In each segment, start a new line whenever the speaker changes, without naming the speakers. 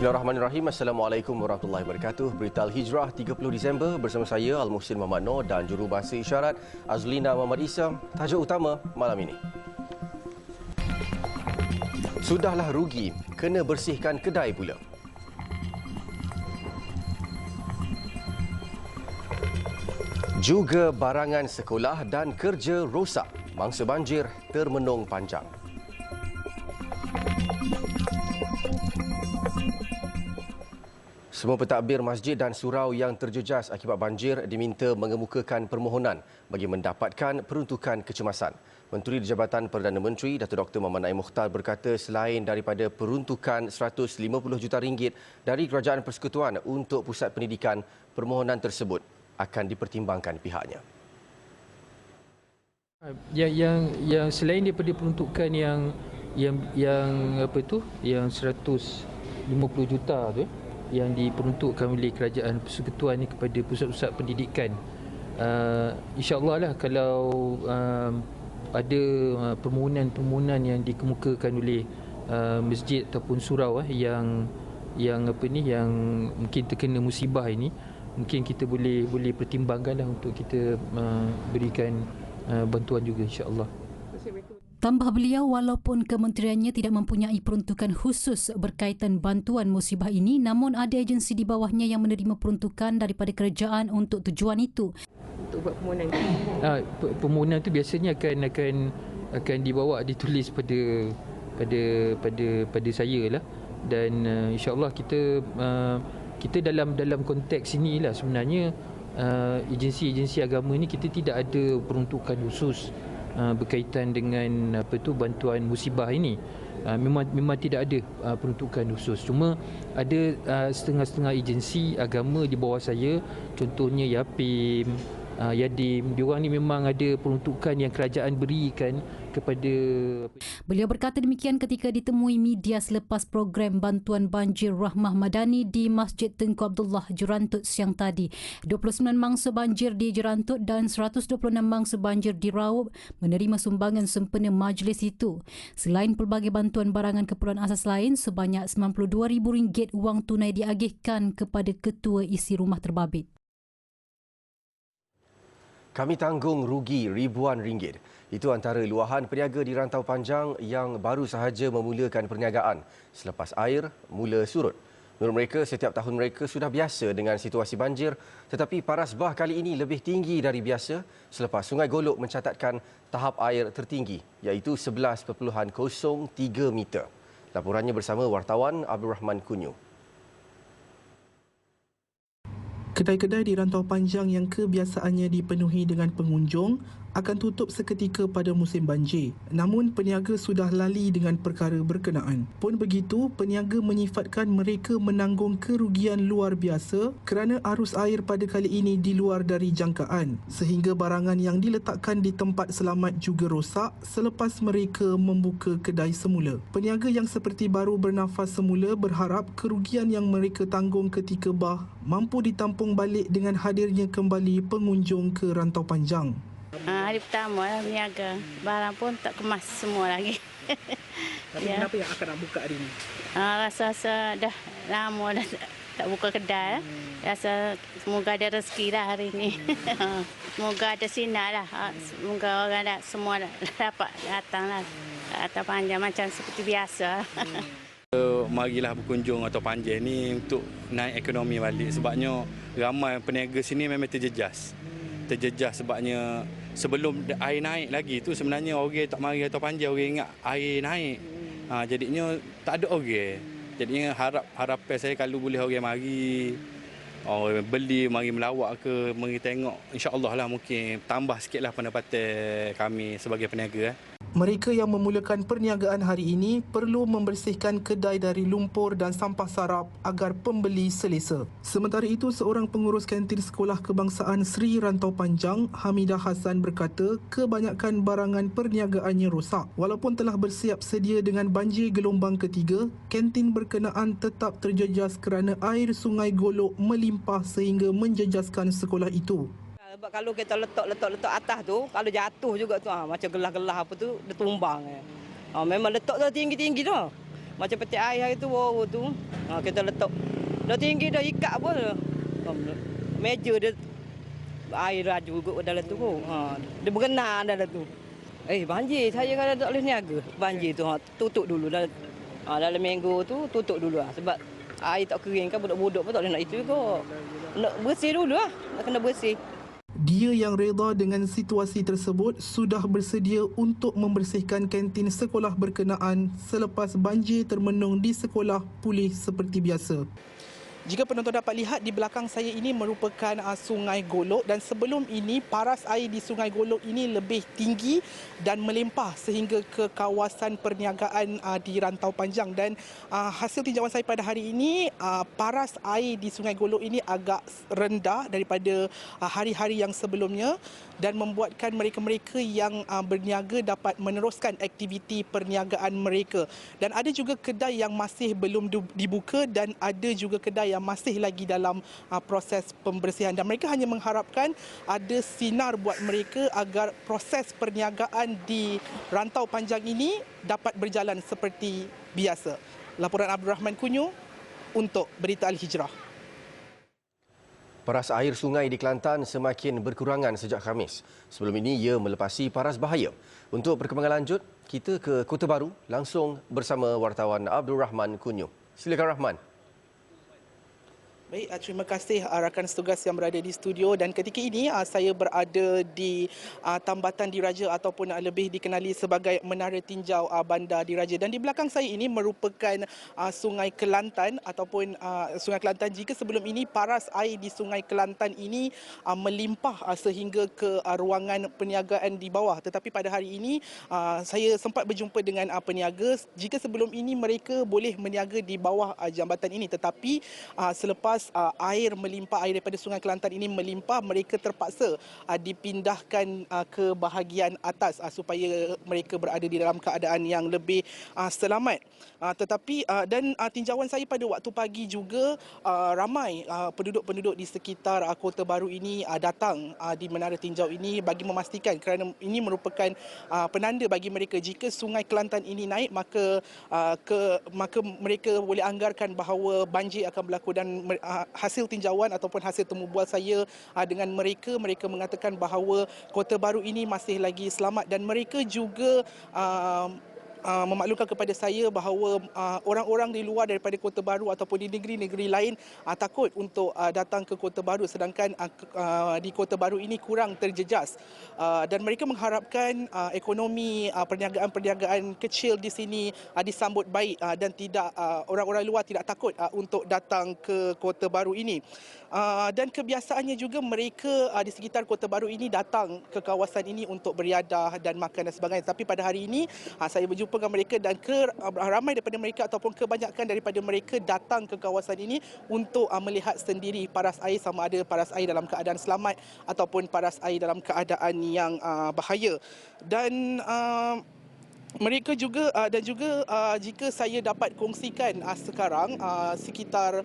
Bismillahirrahmanirrahim. Assalamualaikum warahmatullahi wabarakatuh. Berita Al-Hijrah 30 Disember bersama saya Al-Muhsin Muhammad Noor dan jurubahasa isyarat Azlina Muhammad Isa. Tajuk utama malam ini. Sudahlah rugi, kena bersihkan kedai pula. Juga barangan sekolah dan kerja rosak. Mangsa banjir termenung panjang. Semua pentadbir masjid dan surau yang terjejas akibat banjir diminta mengemukakan permohonan bagi mendapatkan peruntukan kecemasan. Menteri di Jabatan Perdana Menteri Datuk Dr. Muhammad Naim Mukhtar berkata selain daripada peruntukan RM150 juta dari Kerajaan Persekutuan untuk pusat pendidikan, permohonan tersebut akan dipertimbangkan pihaknya.
Yang selain daripada peruntukan yang RM150 juta tu yang diperuntukkan oleh Kerajaan Persekutuan ni kepada pusat-pusat pendidikan, insya-Allah lah kalau ada permohonan yang dikemukakan oleh masjid ataupun surau yang mungkin terkena musibah ini, mungkin kita boleh pertimbangkanlah untuk kita berikan bantuan juga, insya-Allah.
Tambah beliau, walaupun kementeriannya tidak mempunyai peruntukan khusus berkaitan bantuan musibah ini, namun ada agensi di bawahnya yang menerima peruntukan daripada kerajaan untuk tujuan itu.
Untuk buat permohonan permohonan itu biasanya akan dibawa, ditulis pada saya lah, dan insya-Allah kita dalam konteks inilah sebenarnya agensi-agensi agama ni kita tidak ada peruntukan khusus berkaitan dengan bantuan musibah ini. Memang tidak ada peruntukan khusus. Cuma ada setengah-setengah agensi agama di bawah saya, contohnya Yapim, Yadim, diorang ni memang ada peruntukan yang kerajaan berikan kepada.
Beliau berkata demikian ketika ditemui media selepas program bantuan banjir Rahmah Madani di Masjid Tengku Abdullah, Jerantut siang tadi. 29 mangsa banjir di Jerantut dan 126 mangsa banjir di Raub menerima sumbangan sempena majlis itu. Selain pelbagai bantuan barangan keperluan asas lain, sebanyak RM92,000 wang tunai diagihkan kepada ketua isi rumah terbabit.
Kami tanggung rugi ribuan ringgit. Itu antara luahan peniaga di Rantau Panjang yang baru sahaja memulakan perniagaan selepas air mula surut. Menurut mereka, setiap tahun mereka sudah biasa dengan situasi banjir, tetapi paras bah kali ini lebih tinggi dari biasa selepas Sungai Golok mencatatkan tahap air tertinggi, iaitu 11.03 meter. Laporannya bersama wartawan Abdul Rahman Kunyu.
Kedai-kedai di Rantau Panjang yang kebiasaannya dipenuhi dengan pengunjung akan tutup seketika pada musim banjir. Namun peniaga sudah lali dengan perkara berkenaan. Pun begitu, peniaga menyifatkan mereka menanggung kerugian luar biasa kerana arus air pada kali ini di luar dari jangkaan, sehingga barangan yang diletakkan di tempat selamat juga rosak selepas mereka membuka kedai semula. Peniaga yang seperti baru bernafas semula berharap kerugian yang mereka tanggung ketika bah mampu ditampung balik dengan hadirnya kembali pengunjung ke Rantau Panjang.
Hari pertama lah berniaga. Barang pun tak kemas semua lagi.
Tapi kenapa yang akan nak buka hari ini?
Rasa-rasa dah lama dah tak buka kedai. Rasa semoga ada rezeki lah hari ini. Semoga ada sinar lah. Semoga orang semua dapat datang lah. Rantau Panjang macam seperti biasa.
Marilah berkunjung Rantau Panjang ni untuk naik ekonomi balik. Sebabnya ramai peniaga sini memang terjejas sebabnya sebelum air naik lagi tu sebenarnya orang tak mari Rantau Panjang, orang ingat air naik. Jadinya tak ada orang. Jadinya harapan saya kalau boleh orang mari, orang beli, mari melawat ke, mari tengok, insya-Allah lah mungkin tambah sikitlah pendapatan kami sebagai peniaga.
Mereka yang memulakan perniagaan hari ini perlu membersihkan kedai dari lumpur dan sampah sarap agar pembeli selesa. Sementara itu, seorang pengurus kantin Sekolah Kebangsaan Sri Rantau Panjang, Hamidah Hassan berkata kebanyakan barangan perniagaannya rosak. Walaupun telah bersiap sedia dengan banjir gelombang ketiga, kantin berkenaan tetap terjejas kerana air Sungai Golok melimpah sehingga menjejaskan sekolah itu.
Sebab kalau kita letak atas tu, kalau jatuh juga tu macam gelah-gelah apa tu dia tumbang. Memang letak tu tinggi-tinggi tu. Macam peti air hari tu baru tu. Kita letak. Dah tinggi dah ikat pun. Meja dia air raju kot dalam tu. Dia berenang dalam tu. Banjir. Saya kan tak boleh niaga. Banjir tu tutup dulu. Dalam minggu tu tutup dulu lah. Sebab air tak kering kan budak-budak pun tak boleh nak itu juga. Nak bersih dulu lah. Nak kena bersih.
Dia yang reda dengan situasi tersebut sudah bersedia untuk membersihkan kantin sekolah berkenaan selepas banjir termenung di sekolah pulih seperti biasa. Jika penonton dapat lihat di belakang saya ini merupakan Sungai Golok dan sebelum ini paras air di Sungai Golok ini lebih tinggi dan melimpah sehingga ke kawasan perniagaan di Rantau Panjang dan hasil tinjauan saya pada hari ini paras air di Sungai Golok ini agak rendah daripada hari-hari yang sebelumnya dan membuatkan mereka-mereka yang berniaga dapat meneruskan aktiviti perniagaan mereka dan ada juga kedai yang masih belum dibuka dan ada juga kedai yang masih lagi dalam proses pembersihan dan mereka hanya mengharapkan ada sinar buat mereka agar proses perniagaan di Rantau Panjang ini dapat berjalan seperti biasa. Laporan Abdul Rahman Kunyu untuk Berita Al-Hijrah.
Paras air sungai di Kelantan semakin berkurangan sejak Khamis. Sebelum ini ia melepasi paras bahaya. Untuk perkembangan lanjut, kita ke Kota Baru langsung bersama wartawan Abdul Rahman Kunyu. Silakan Rahman.
Baik, terima kasih rakan setugas yang berada di studio dan ketika ini saya berada di Tambatan Diraja ataupun lebih dikenali sebagai Menara Tinjau Bandar Diraja dan di belakang saya ini merupakan Sungai Kelantan ataupun Sungai Kelantan jika sebelum ini paras air di Sungai Kelantan ini melimpah sehingga ke ruangan perniagaan di bawah tetapi pada hari ini saya sempat berjumpa dengan peniaga jika sebelum ini mereka boleh berniaga di bawah jambatan ini tetapi selepas air melimpah, air daripada Sungai Kelantan ini melimpah, mereka terpaksa dipindahkan ke bahagian atas supaya mereka berada di dalam keadaan yang lebih selamat. Tetapi dan tinjauan saya pada waktu pagi juga ramai penduduk-penduduk di sekitar Kota Baru ini datang di Menara Tinjau ini bagi memastikan kerana ini merupakan penanda bagi mereka jika Sungai Kelantan ini naik maka mereka boleh anggarkan bahawa banjir akan berlaku dan hasil tinjauan ataupun hasil temu bual saya dengan mereka mengatakan bahawa Kota Baru ini masih lagi selamat dan mereka juga memaklumkan kepada saya bahawa orang-orang di luar daripada Kota Baru ataupun di negeri-negeri lain takut untuk datang ke Kota Baru sedangkan di Kota Baru ini kurang terjejas dan mereka mengharapkan ekonomi perniagaan kecil di sini disambut baik dan tidak orang-orang luar tidak takut untuk datang ke Kota Baru ini. Dan kebiasaannya juga mereka di sekitar Kota Baru ini datang ke kawasan ini untuk beriadah dan makan dan sebagainya. Tapi pada hari ini saya berjumpa dengan mereka dan ramai daripada mereka ataupun kebanyakan daripada mereka datang ke kawasan ini untuk melihat sendiri paras air sama ada paras air dalam keadaan selamat ataupun paras air dalam keadaan yang bahaya. Dan mereka juga jika saya dapat kongsikan sekarang sekitar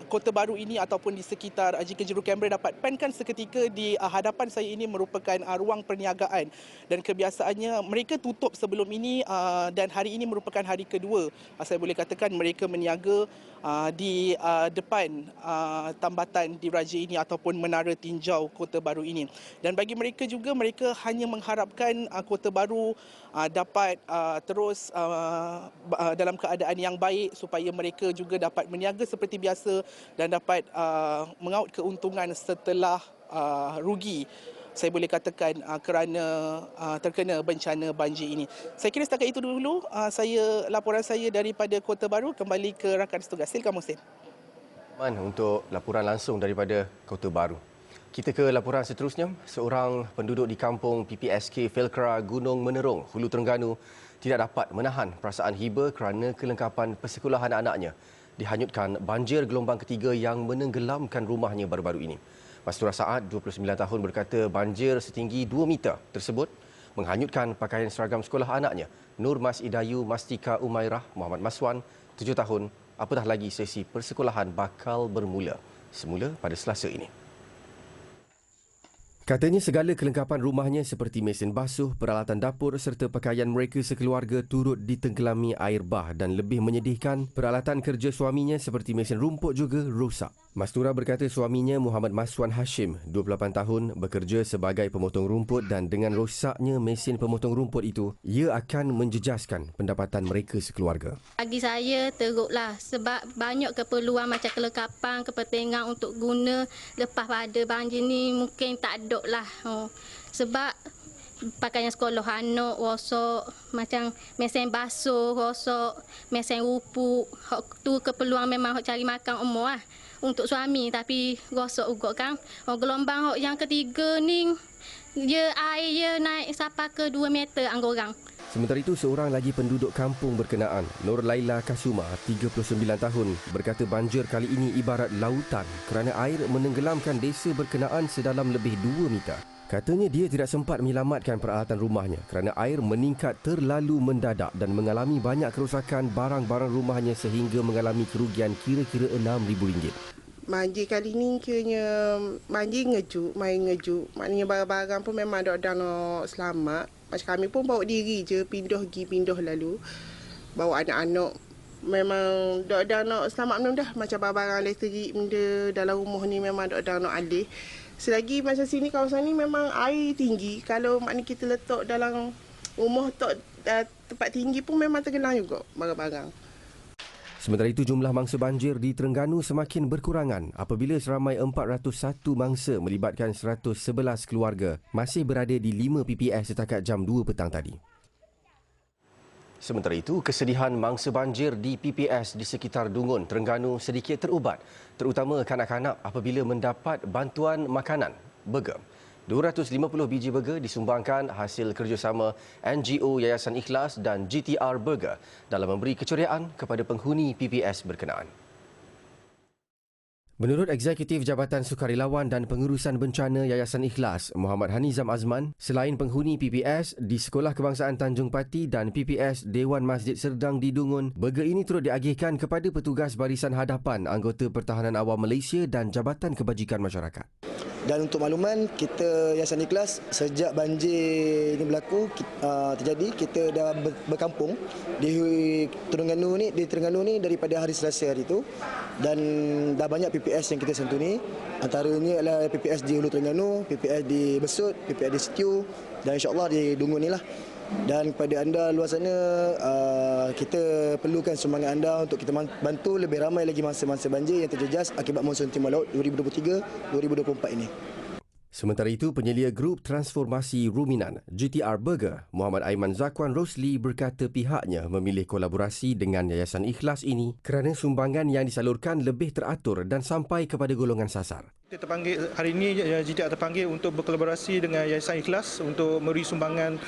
Kota Baru ini ataupun di sekitar jika juru kamera dapat pankan seketika di hadapan saya ini merupakan ruang perniagaan dan kebiasaannya mereka tutup sebelum ini dan hari ini merupakan hari kedua saya boleh katakan mereka berniaga di depan Tambatan Diraja ini ataupun Menara Tinjau Kota Baru ini dan bagi mereka juga mereka hanya mengharapkan Kota Baru dapat terus dalam keadaan yang baik supaya mereka juga dapat berniaga seperti biasa dan dapat mengaut keuntungan setelah rugi saya boleh katakan kerana terkena bencana banjir ini. Saya kira setakat itu dulu laporan saya daripada Kota Baru kembali ke rakan setugas. Silakan Muhsin.
Untuk laporan langsung daripada Kota Baru. Kita ke laporan seterusnya. Seorang penduduk di kampung PPSK Felkra Gunung Menerung, Hulu Terengganu tidak dapat menahan perasaan hiba kerana kelengkapan persekolahan anak-anaknya dihanyutkan banjir gelombang ketiga yang menenggelamkan rumahnya baru-baru ini. Mastura Saad, 29 tahun berkata banjir setinggi 2 meter tersebut menghanyutkan pakaian seragam sekolah anaknya. Nur Mas Idayu Mastika Umairah Muhammad Maswan, 7 tahun, apatah lagi sesi persekolahan bakal bermula semula pada Selasa ini. Katanya segala kelengkapan rumahnya seperti mesin basuh, peralatan dapur serta pakaian mereka sekeluarga turut ditenggelami air bah dan lebih menyedihkan, peralatan kerja suaminya seperti mesin rumput juga rosak. Mastura berkata suaminya Muhammad Maswan Hashim, 28 tahun, bekerja sebagai pemotong rumput dan dengan rosaknya mesin pemotong rumput itu, ia akan menjejaskan pendapatan mereka sekeluarga.
Bagi saya teruklah sebab banyak keperluan macam kelengkapan, kepentingan untuk guna lepas pada banjir ni mungkin tak ada lah. Sebab pakaian sekolah anak rosak, macam mesin basuh rosak, mesin rupuk. Tu keperluan memang cari makan umur lah untuk suami tapi rosak juga kan. Gelombang yang ketiga ni air naik sampai ke 2 meter anggorang.
Sementara itu, seorang lagi penduduk kampung berkenaan, Nur Laila Kasuma, 39 tahun, berkata banjir kali ini ibarat lautan kerana air menenggelamkan desa berkenaan sedalam lebih 2 meter. Katanya dia tidak sempat menyelamatkan peralatan rumahnya kerana air meningkat terlalu mendadak dan mengalami banyak kerosakan barang-barang rumahnya sehingga mengalami kerugian kira-kira RM6,000.
Banjir kali ni kiranya banjir main ngejuk. Maknanya barang-barang pun memang ada nak selamat. Macam kami pun bawa diri je, pindah lalu. Bawa anak-anak. Memang ada nak selamat belum dah. Macam barang-barang elektrik benda dalam rumah ni memang ada nak alih. Selagi macam sini kawasan ni memang air tinggi. Kalau maknanya kita letak dalam rumah tempat tinggi pun memang tergelam juga barang-barang.
Sementara itu, jumlah mangsa banjir di Terengganu semakin berkurangan apabila seramai 401 mangsa melibatkan 111 keluarga masih berada di 5 PPS setakat jam 2 petang tadi. Sementara itu, kesedihan mangsa banjir di PPS di sekitar Dungun, Terengganu sedikit terubat, terutama kanak-kanak apabila mendapat bantuan makanan, burger. 250 biji burger disumbangkan hasil kerjasama NGO Yayasan Ikhlas dan GTR Burger dalam memberi keceriaan kepada penghuni PPS berkenaan. Menurut Eksekutif Jabatan Sukarelawan dan Pengurusan Bencana Yayasan Ikhlas, Muhammad Hanizam Azman, selain penghuni PPS di Sekolah Kebangsaan Tanjung Pati dan PPS Dewan Masjid Serdang di Dungun, burger ini turut diagihkan kepada petugas Barisan Hadapan Anggota Pertahanan Awam Malaysia dan Jabatan Kebajikan Masyarakat.
Dan untuk makluman, kita Yayasan Ikhlas sejak banjir ini berlaku terjadi, kita dah berkampung di Terengganu ni daripada hari Selasa hari itu, dan dah banyak PPS yang kita sentuh ni. Antaranya adalah PPS di Hulu Terengganu, PPS di Besut, PPS di Setiu dan insya-Allah di Dungun ni lah. Dan kepada anda luar sana, kita perlukan sumbangan anda untuk kita bantu lebih ramai lagi mangsa-mangsa banjir yang terjejas akibat monsun timur laut 2023-2024 ini.
Sementara itu, penyelia grup transformasi ruminan GTR Burger, Muhammad Aiman Zakwan Rosli berkata pihaknya memilih kolaborasi dengan Yayasan Ikhlas ini kerana sumbangan yang disalurkan lebih teratur dan sampai kepada golongan sasar.
Kita terpanggil hari ini, GTR terpanggil untuk berkolaborasi dengan Yayasan Ikhlas untuk memberi sumbangan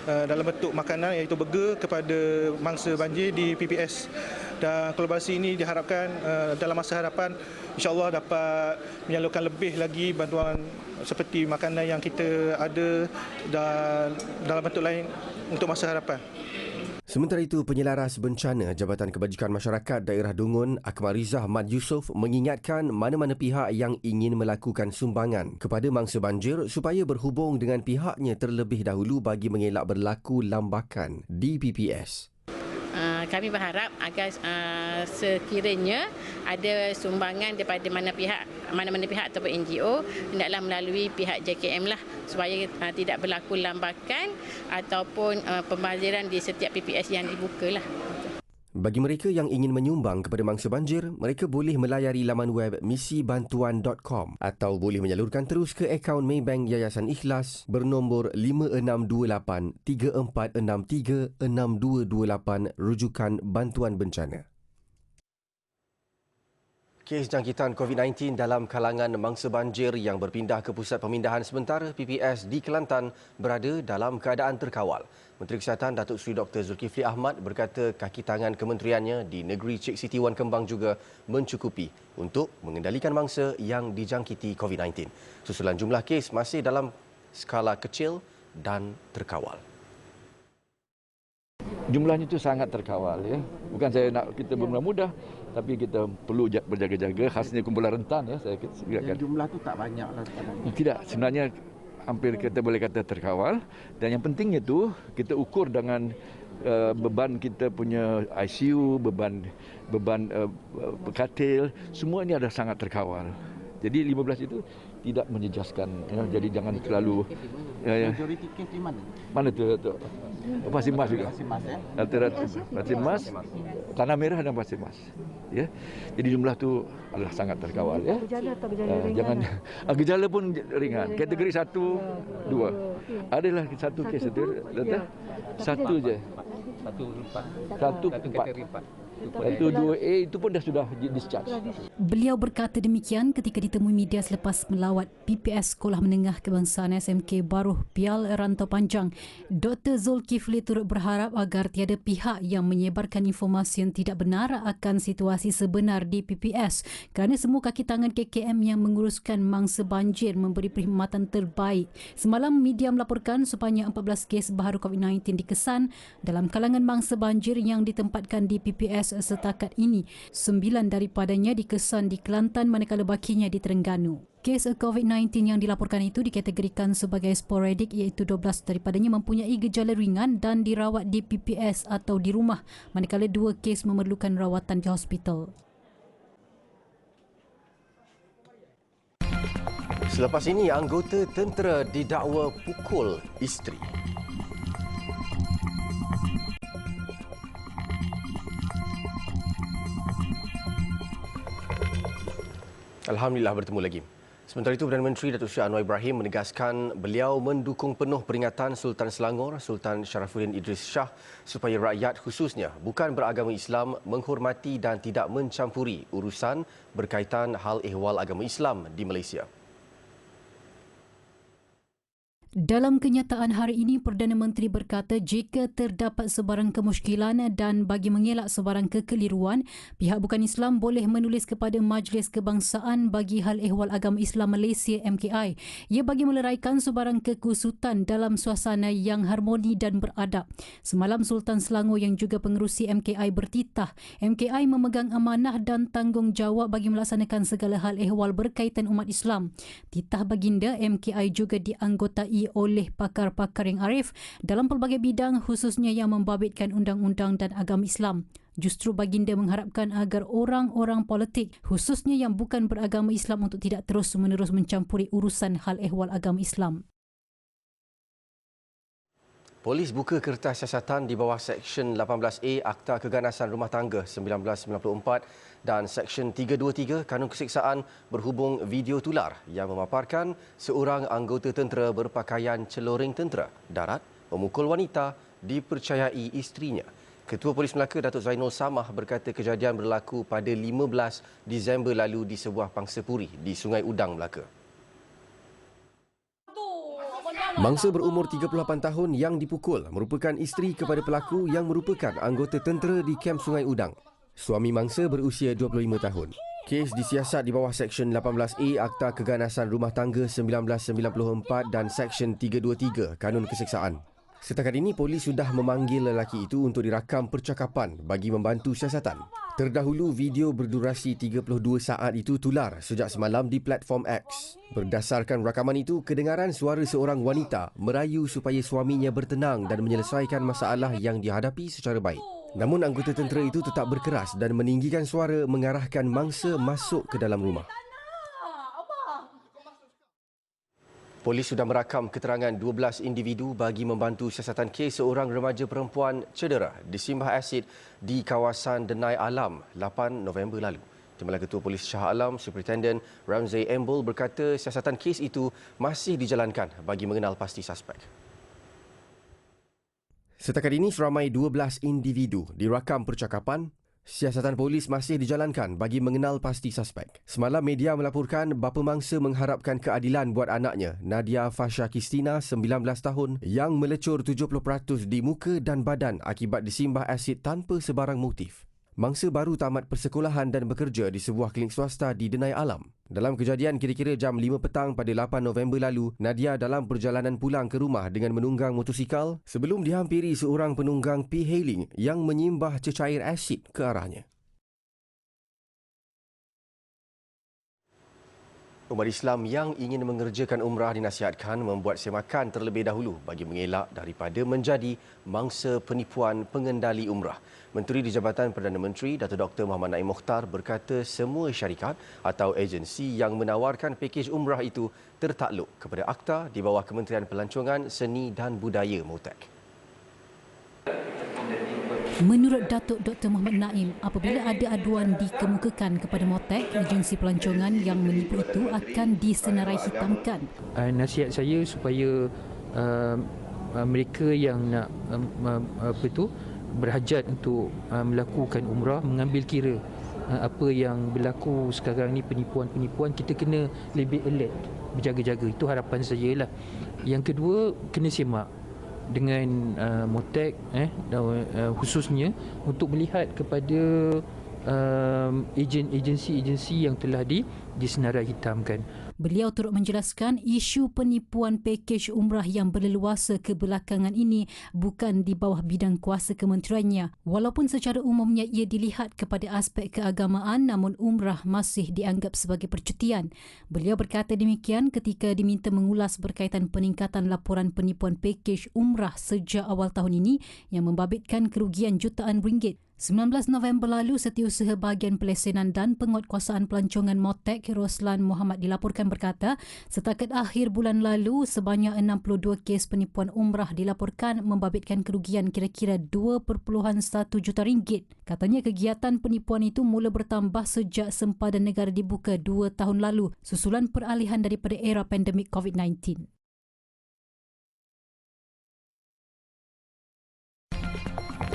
dalam bentuk makanan iaitu burger kepada mangsa banjir di PPS. Dan kolaborasi ini diharapkan dalam masa hadapan insya-Allah dapat menyalurkan lebih lagi bantuan seperti makanan yang kita ada dan dalam bentuk lain untuk masa hadapan.
Sementara itu, Penyelaras Bencana Jabatan Kebajikan Masyarakat Daerah Dungun, Akmal Rizah Mat Yusof mengingatkan mana-mana pihak yang ingin melakukan sumbangan kepada mangsa banjir supaya berhubung dengan pihaknya terlebih dahulu bagi mengelak berlaku lambakan di PPS.
Kami berharap agar sekiranya ada sumbangan daripada mana-mana pihak ataupun NGO, hendaklah melalui pihak JKM lah supaya tidak berlaku lambakan ataupun pembaziran di setiap PPS yang dibuka lah.
Bagi mereka yang ingin menyumbang kepada mangsa banjir, mereka boleh melayari laman web misibantuan.com atau boleh menyalurkan terus ke akaun Maybank Yayasan Ikhlas bernombor 5628-3463-6228 rujukan bantuan bencana. Kes jangkitan COVID-19 dalam kalangan mangsa banjir yang berpindah ke Pusat Pemindahan Sementara PPS di Kelantan berada dalam keadaan terkawal. Menteri Kesihatan Datuk Seri Dr. Zulkifli Ahmad berkata kaki tangan kementeriannya di negeri Cik Siti Wan Kembang juga mencukupi untuk mengendalikan mangsa yang dijangkiti COVID-19. Susulan jumlah kes masih dalam skala kecil dan terkawal.
Jumlahnya itu sangat terkawal, ya. Bukan saya nak kita bermudah-mudah, tapi kita perlu berjaga-jaga. Khasnya kumpulan rentan, ya. Saya kira.
Jumlah tu tak banyak lah.
Tidak, sebenarnya hampir kita boleh kata terkawal, dan yang pentingnya tu kita ukur dengan beban kita punya ICU, beban katil, semua ini ada sangat terkawal. Jadi 15 itu tidak menjejaskan, ya. Jadi jangan terlalu
majoriti kes di mana?
Mana tu? Pasir Mas juga. Rata-rata Pasir Mas, Tanah Merah dan Pasir Mas. Ya. Jadi jumlah tu adalah sangat terkawal, ya.
Gejala atau gejala ringan?
Jangan gejala pun ringan. Kategori 1, 2. Adalah satu kes itu, satu je. 1-4. 1-2A itu pun dah sudah discharge.
Beliau berkata demikian ketika ditemui media selepas melawat PPS Sekolah Menengah Kebangsaan SMK Baruh Pial Rantau Panjang. Dr. Zulkifli turut berharap agar tiada pihak yang menyebarkan informasi yang tidak benar akan situasi sebenar di PPS kerana semua kaki tangan KKM yang menguruskan mangsa banjir memberi perkhidmatan terbaik. Semalam media melaporkan sebanyak 14 kes baharu COVID-19 dikesan dalam kalangan mangsa banjir yang ditempatkan di PPS setakat ini. 9 daripadanya dikesan di Kelantan manakala bakinya di Terengganu. Kes COVID-19 yang dilaporkan itu dikategorikan sebagai sporadik iaitu 12 daripadanya mempunyai gejala ringan dan dirawat di PPS atau di rumah manakala 2 kes memerlukan rawatan di hospital.
Selepas ini, anggota tentera didakwa pukul isteri. Alhamdulillah bertemu lagi. Sementara itu, Perdana Menteri Datuk Seri Anwar Ibrahim menegaskan beliau mendukung penuh peringatan Sultan Selangor, Sultan Sharafuddin Idris Shah supaya rakyat khususnya bukan beragama Islam menghormati dan tidak mencampuri urusan berkaitan hal ehwal agama Islam di Malaysia.
Dalam kenyataan hari ini, Perdana Menteri berkata jika terdapat sebarang kemusykilan dan bagi mengelak sebarang kekeliruan, pihak bukan Islam boleh menulis kepada Majlis Kebangsaan bagi Hal Ehwal Agama Islam Malaysia MKI. Ia bagi meleraikan sebarang kekusutan dalam suasana yang harmoni dan beradab. Semalam, Sultan Selangor yang juga pengerusi MKI bertitah MKI memegang amanah dan tanggungjawab bagi melaksanakan segala hal ehwal berkaitan umat Islam. Titah baginda MKI juga dianggotai oleh pakar-pakar yang arif dalam pelbagai bidang khususnya yang membabitkan undang-undang dan agama Islam. Justru baginda mengharapkan agar orang-orang politik khususnya yang bukan beragama Islam untuk tidak terus-menerus mencampuri urusan hal ehwal agama Islam.
Polis buka kertas siasatan di bawah Seksyen 18A Akta Keganasan Rumah Tangga 1994 dan Seksyen 323 Kanun Keseksaan berhubung video tular yang memaparkan seorang anggota tentera berpakaian celoring tentera darat memukul wanita dipercayai isterinya. Ketua Polis Melaka Datuk Zainul Samah berkata kejadian berlaku pada 15 Disember lalu di sebuah pangsapuri di Sungai Udang, Melaka. Mangsa berumur 38 tahun yang dipukul merupakan isteri kepada pelaku yang merupakan anggota tentera di Kem Sungai Udang. Suami mangsa berusia 25 tahun. Kes disiasat di bawah Seksyen 18A Akta Keganasan Rumah Tangga 1994 dan Seksyen 323 Kanun Keseksaan. Setakat ini, polis sudah memanggil lelaki itu untuk dirakam percakapan bagi membantu siasatan. Terdahulu, video berdurasi 32 saat itu tular sejak semalam di platform X. Berdasarkan rakaman itu, kedengaran suara seorang wanita merayu supaya suaminya bertenang dan menyelesaikan masalah yang dihadapi secara baik. Namun, anggota tentera itu tetap berkeras dan meninggikan suara mengarahkan mangsa masuk ke dalam rumah. Polis sudah merakam keterangan 12 individu bagi membantu siasatan kes seorang remaja perempuan cedera disimbah asid di kawasan Denai Alam 8 November lalu. Timbalan Ketua Polis Shah Alam, Superintendent Ramzai Embol berkata siasatan kes itu masih dijalankan bagi mengenal pasti suspek. Setakat ini, seramai 12 individu dirakam percakapan. Siasatan polis masih dijalankan bagi mengenal pasti suspek. Semalam media melaporkan bapa mangsa mengharapkan keadilan buat anaknya, Nadia Fasha Kristina, 19 tahun, yang melecur 70% di muka dan badan akibat disimbah asid tanpa sebarang motif. Mangsa baru tamat persekolahan dan bekerja di sebuah klinik swasta di Denai Alam. Dalam kejadian kira-kira jam 5 petang pada 8 November lalu, Nadia dalam perjalanan pulang ke rumah dengan menunggang motosikal sebelum dihampiri seorang penunggang P-hailing yang menyimbah cecair asid ke arahnya. Umat Islam yang ingin mengerjakan umrah dinasihatkan membuat semakan terlebih dahulu bagi mengelak daripada menjadi mangsa penipuan pengendali umrah. Menteri di Jabatan Perdana Menteri Datuk Dr. Muhammad Naim Mokhtar berkata semua syarikat atau agensi yang menawarkan pakej umrah itu tertakluk kepada Akta di bawah Kementerian Pelancongan, Seni dan Budaya MOTEK.
Menurut Datuk Dr. Muhammad Naim, apabila ada aduan dikemukakan kepada MOTEK, agensi pelancongan yang menipu itu akan disenarai hitamkan.
Nasihat saya supaya mereka yang nak berhajat untuk melakukan umrah mengambil kira apa yang berlaku sekarang ni, penipuan-penipuan, kita kena lebih alert, berjaga-jaga. Itu harapan saya lah. Yang kedua, kena semak dengan MOTEK khususnya untuk melihat kepada agensi-agensi yang telah disenarai hitamkan.
Beliau turut menjelaskan isu penipuan pakej umrah yang berleluasa kebelakangan ini bukan di bawah bidang kuasa kementeriannya. Walaupun secara umumnya ia dilihat kepada aspek keagamaan, namun umrah masih dianggap sebagai percutian. Beliau berkata demikian ketika diminta mengulas berkaitan peningkatan laporan penipuan pakej umrah sejak awal tahun ini yang membabitkan kerugian jutaan ringgit. 19 November lalu, Setiausaha Bahagian Pelesenan dan Penguatkuasaan Pelancongan MOTEK, Roslan Muhammad, dilaporkan berkata, setakat akhir bulan lalu, sebanyak 62 kes penipuan umrah dilaporkan membabitkan kerugian kira-kira 2.1 juta ringgit. Katanya kegiatan penipuan itu mula bertambah sejak sempadan negara dibuka 2 tahun lalu, susulan peralihan daripada era pandemik COVID-19.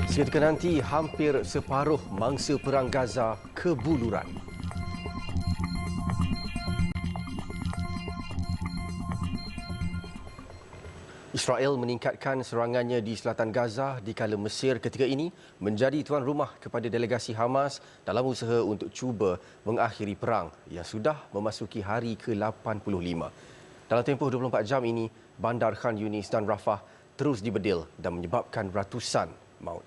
Seketika nanti, hampir separuh mangsa perang Gaza kebuluran. Israel meningkatkan serangannya di selatan Gaza dikala Mesir ketika ini menjadi tuan rumah kepada delegasi Hamas dalam usaha untuk cuba mengakhiri perang yang sudah memasuki hari ke-85. Dalam tempoh 24 jam ini, bandar Khan Yunis dan Rafah terus dibedil dan menyebabkan ratusan maut.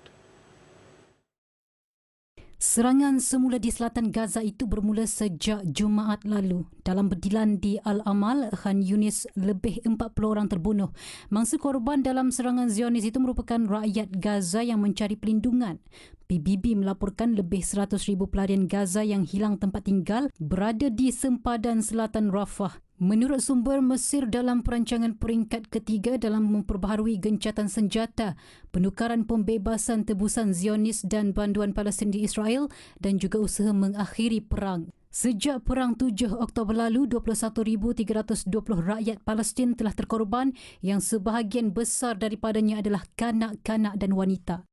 Serangan semula di selatan Gaza itu bermula sejak Jumaat lalu. Dalam bedilan di Al-Amal, Khan Yunis, lebih 40 orang terbunuh. Mangsa korban dalam serangan Zionis itu merupakan rakyat Gaza yang mencari perlindungan. PBB melaporkan lebih 100,000 pelarian Gaza yang hilang tempat tinggal berada di sempadan selatan Rafah. Menurut sumber Mesir, dalam perancangan peringkat ketiga dalam memperbaharui gencatan senjata, penukaran pembebasan tebusan Zionis dan banduan Palestin di Israel dan juga usaha mengakhiri perang. Sejak Perang 7 Oktober lalu, 21,320 rakyat Palestin telah terkorban yang sebahagian besar daripadanya adalah kanak-kanak dan wanita.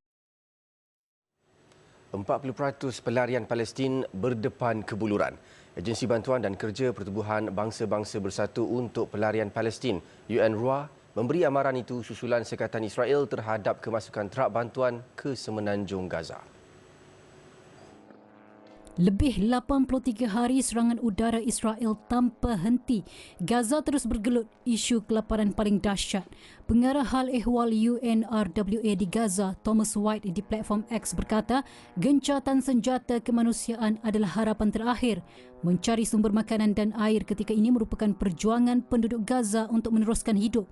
40% pelarian Palestin berdepan kebuluran. Agensi Bantuan dan Kerja Pertubuhan Bangsa-Bangsa Bersatu untuk Pelarian Palestin, UNRWA, memberi amaran itu susulan sekatan Israel terhadap kemasukan trak bantuan ke semenanjung Gaza.
Lebih 83 hari serangan udara Israel tanpa henti. Gaza terus bergelut isu kelaparan paling dahsyat. Pengarah Hal Ehwal UNRWA di Gaza, Thomas White, di platform X berkata, gencatan senjata kemanusiaan adalah harapan terakhir. Mencari sumber makanan dan air ketika ini merupakan perjuangan penduduk Gaza untuk meneruskan hidup.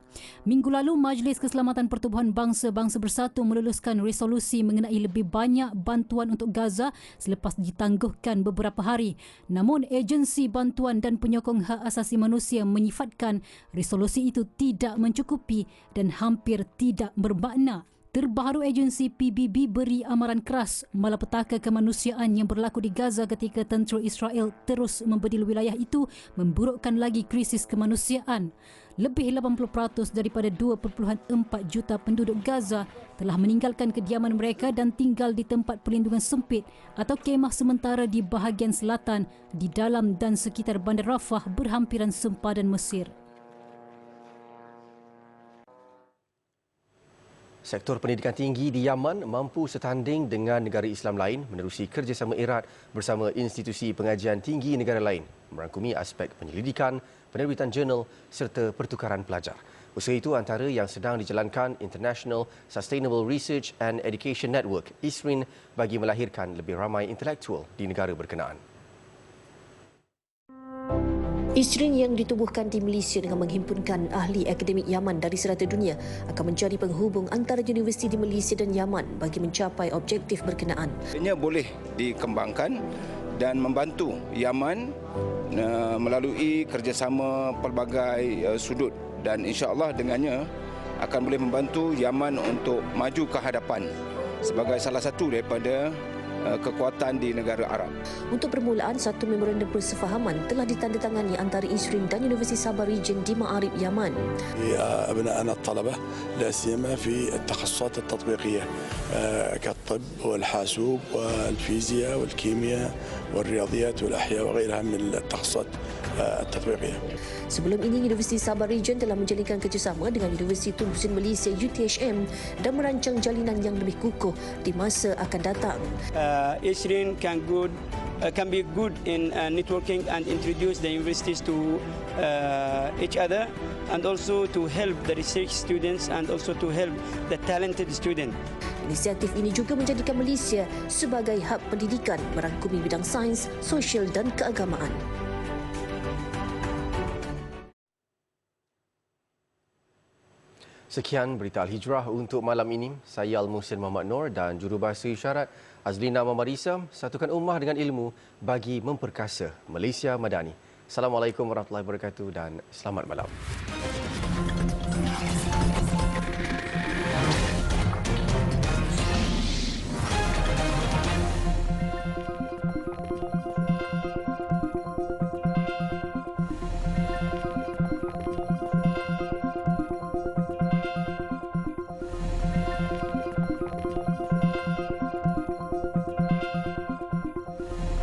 Minggu lalu, Majlis Keselamatan Pertubuhan Bangsa-Bangsa Bersatu meluluskan resolusi mengenai lebih banyak bantuan untuk Gaza selepas ditangguhkan beberapa hari. Namun, agensi bantuan dan penyokong hak asasi manusia menyifatkan resolusi itu tidak mencukupi dan hampir tidak bermakna. Terbaru, agensi PBB beri amaran keras malapetaka kemanusiaan yang berlaku di Gaza ketika tentera Israel terus membedil wilayah itu memburukkan lagi krisis kemanusiaan. Lebih 80% daripada 2.4 juta penduduk Gaza telah meninggalkan kediaman mereka dan tinggal di tempat perlindungan sempit atau kemah sementara di bahagian selatan, di dalam dan sekitar bandar Rafah berhampiran sempadan Mesir.
Sektor pendidikan tinggi di Yaman mampu setanding dengan negara Islam lain menerusi kerjasama erat bersama institusi pengajian tinggi negara lain, merangkumi aspek penyelidikan, penerbitan jurnal serta pertukaran pelajar. Usaha itu antara yang sedang dijalankan International Sustainable Research and Education Network, ISRIN, bagi melahirkan lebih ramai intelektual di negara berkenaan.
ISRIN yang ditubuhkan di Malaysia dengan menghimpunkan ahli akademik Yaman dari serata dunia akan menjadi penghubung antara universiti di Malaysia dan Yaman bagi mencapai objektif berkenaan.
Ia boleh dikembangkan dan membantu Yaman melalui kerjasama pelbagai sudut, dan insya-Allah dengannya akan boleh membantu Yaman untuk maju ke hadapan sebagai salah satu daripada kekuatan di negara Arab.
Untuk permulaan, satu memorandum persefahaman telah ditandatangani antara ISRIN dan Universiti Sabah Region di Ma'arib, Yaman.
يا أبناءنا الطلبة لا سيما في التخصصات التطبيقية كالطب والحاسوب والفيزياء والكيمياء والرياضيات والأحياء وغيرها من التخصصات التطبيقية.
Sebelum ini, Universiti Sabah Region telah menjalinkan kerjasama dengan Universiti Tun Hussein Malaysia UTHM dan merancang jalinan yang lebih kukuh di masa akan datang.
ISRIN can be good in networking and introduce the universities to each other, and also to help the research students and also to help the talented student.
Inisiatif ini juga menjadikan Malaysia sebagai hub pendidikan merangkumi bidang sains, sosial dan keagamaan.
Sekian berita Al-Hijrah untuk malam ini. Saya Al-Muhsin Muhammad Noor dan jurubahasa isyarat Azlina Mamarisa. Satukan ummah dengan ilmu bagi memperkasa Malaysia Madani. Assalamualaikum warahmatullahi wabarakatuh dan selamat malam.